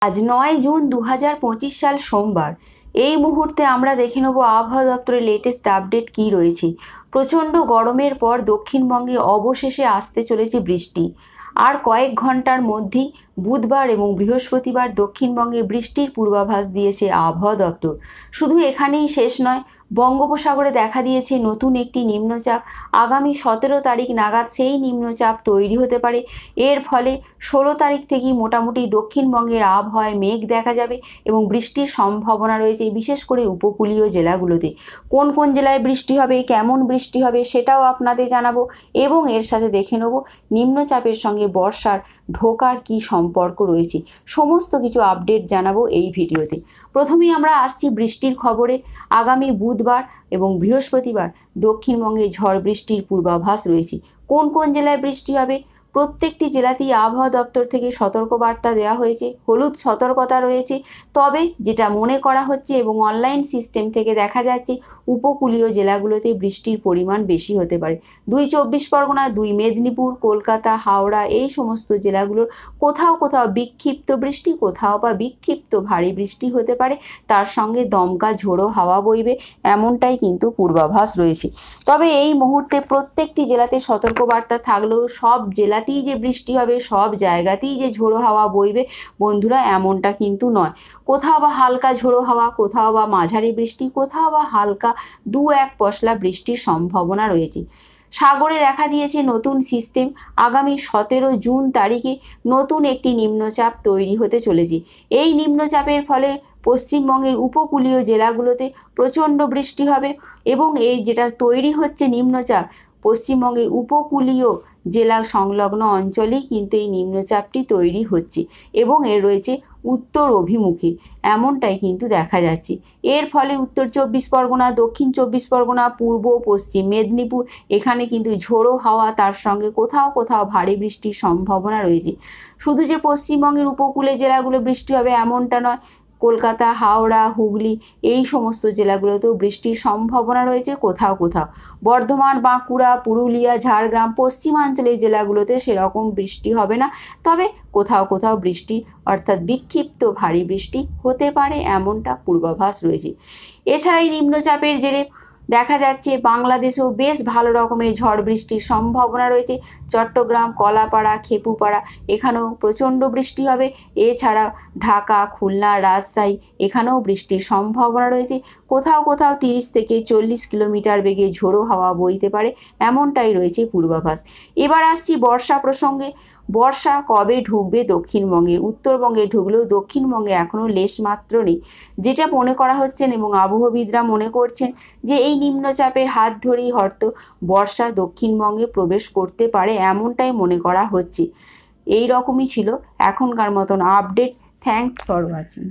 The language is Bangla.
আজ 9 জুন 2025 সাল সোমবার। এই মুহূর্তে আমরা দেখে নেব আবহাওয়া দপ্তরের লেটেস্ট আপডেট কী রয়েছে। প্রচণ্ড গরমের পর দক্ষিণবঙ্গে অবশেষে আসতে চলেছে বৃষ্টি। আর কয়েক ঘন্টার মধ্যেই বুধবার এবং বৃহস্পতিবার দক্ষিণবঙ্গে বৃষ্টির পূর্বাভাস দিয়েছে আবহাওয়া দপ্তর। শুধু এখানেই শেষ নয়, বঙ্গোপসাগরে দেখা দিয়েছে নতুন একটি নিম্নচাপ। আগামী 17 তারিখ নাগাদ সেই নিম্নচাপ তৈরি হতে পারে। এর ফলে 16 তারিখ থেকেই মোটামুটি দক্ষিণবঙ্গের আবহাওয়ায় মেঘ দেখা যাবে এবং বৃষ্টির সম্ভাবনা রয়েছে, বিশেষ করে উপকূলীয় জেলাগুলোতে। কোন কোন জেলায় বৃষ্টি হবে, কেমন বৃষ্টি হবে সেটাও আপনাদের জানাবো এবং এর সাথে দেখে নেব নিম্নচাপের সঙ্গে বর্ষার ঢোকার কী সম্পর্ক রয়েছে। সমস্ত কিছু আপডেট জানাবো এই ভিডিওতে। প্রথমেই আমরা আসছি বৃষ্টির খবরে। আগামী বুধবার এবং বৃহস্পতিবার দক্ষিণবঙ্গে ঝড় বৃষ্টির পূর্বাভাস রয়েছে। কোন কোন জেলায় বৃষ্টি হবে, প্রত্যেকটি জেলাতেই আবহাওয়া দপ্তর থেকে সতর্কবার্তা দেওয়া হয়েছে, হলুদ সতর্কতা রয়েছে। তবে যেটা মনে করা হচ্ছে এবং অনলাইন সিস্টেম থেকে দেখা যাচ্ছে, উপকূলীয় জেলাগুলোতে বৃষ্টির পরিমাণ বেশি হতে পারে। 2 চব্বিশ পরগনা, 2 মেদিনীপুর, কলকাতা, হাওড়া এই সমস্ত জেলাগুলোর কোথাও কোথাও বিক্ষিপ্ত বৃষ্টি, কোথাও বা বিক্ষিপ্ত ভারী বৃষ্টি হতে পারে। তার সঙ্গে দমকা ঝোড়ো হাওয়া বইবে, এমনটাই কিন্তু পূর্বাভাস রয়েছে। তবে এই মুহূর্তে প্রত্যেকটি জেলাতে সতর্কবার্তা থাকলেও সব জেলাতেই যে বৃষ্টি হবে, সব জায়গাতেই যে ঝোড়ো হাওয়া বইবে বন্ধুরা, এমনটা কিন্তু নয়। কোথাও বা হালকা ঝোড়ো হাওয়া, কোথাও বা মাঝারি বৃষ্টি, কোথাও বা হালকা 2-1 পশলা বৃষ্টির সম্ভাবনা রয়েছে। সাগরে দেখা দিয়েছে নতুন সিস্টেম। আগামী 17 জুন তারিখে নতুন একটি নিম্নচাপ তৈরি হতে চলেছে। এই নিম্নচাপের ফলে পশ্চিমবঙ্গের উপকূলীয় জেলাগুলোতে প্রচণ্ড বৃষ্টি হবে এবং এই যেটা তৈরি হচ্ছে নিম্নচাপ, পশ্চিমবঙ্গের উপকূলীয় জেলা সংলগ্ন অঞ্চলেই কিন্তু এই নিম্নচাপটি তৈরি হচ্ছে এবং এর রয়েছে উত্তর অভিমুখী, এমনটাই কিন্তু দেখা যাচ্ছে। এর ফলে উত্তর 24 পরগনা, দক্ষিণ 24 পরগনা, পূর্ব পশ্চিম মেদিনীপুর এখানে কিন্তু ঝোড়ো হাওয়া, তার সঙ্গে কোথাও কোথাও ভারী বৃষ্টির সম্ভাবনা রয়েছে। শুধু যে পশ্চিমবঙ্গের উপকূলে জেলাগুলো বৃষ্টি হবে এমনটা নয়, কলকাতা, হাওড়া, হুগলি এই সমস্ত জেলাগুলোতেও বৃষ্টির সম্ভাবনা রয়েছে কোথাও কোথাও। বর্ধমান, বাঁকুড়া, পুরুলিয়া, ঝাড়গ্রাম পশ্চিমাঞ্চলের জেলাগুলোতে সেরকম বৃষ্টি হবে না, তবে কোথাও কোথাও বৃষ্টি অর্থাৎ বিক্ষিপ্ত ভারী বৃষ্টি হতে পারে, এমনটা পূর্বাভাস রয়েছে। এছাড়া এই নিম্নচাপের জেরে দেখা যাচ্ছে বাংলাদেশেও বেশ ভালো রকমের ঝড় বৃষ্টির সম্ভাবনা রয়েছে। চট্টগ্রাম, কলাপাড়া, খেপুপাড়া এখানেও প্রচণ্ড বৃষ্টি হবে। এছাড়া ঢাকা, খুলনা, রাজশাহী এখানেও বৃষ্টির সম্ভাবনা রয়েছে। কোথাও কোথাও 30 থেকে 40 কিলোমিটার বেগে ঝোড়ো হাওয়া বইতে পারে, এমনটাই রয়েছে পূর্বাভাস। এবার আসছি বর্ষা প্রসঙ্গে। বর্ষা কবে ঢুকবে দক্ষিণবঙ্গে? উত্তরবঙ্গে ঢুকলেও দক্ষিণবঙ্গে এখনও লেশমাত্র নেই। যেটা মনে করা হচ্ছেন এবং আবহবিদরা মনে করছেন যে এই নিম্নচাপের হাত ধরেই হয়তো বর্ষা দক্ষিণবঙ্গে প্রবেশ করতে পারে, এমনটাই মনে করা হচ্ছে। এই রকমই ছিল এখনকার মতন আপডেট। Thanks for watching.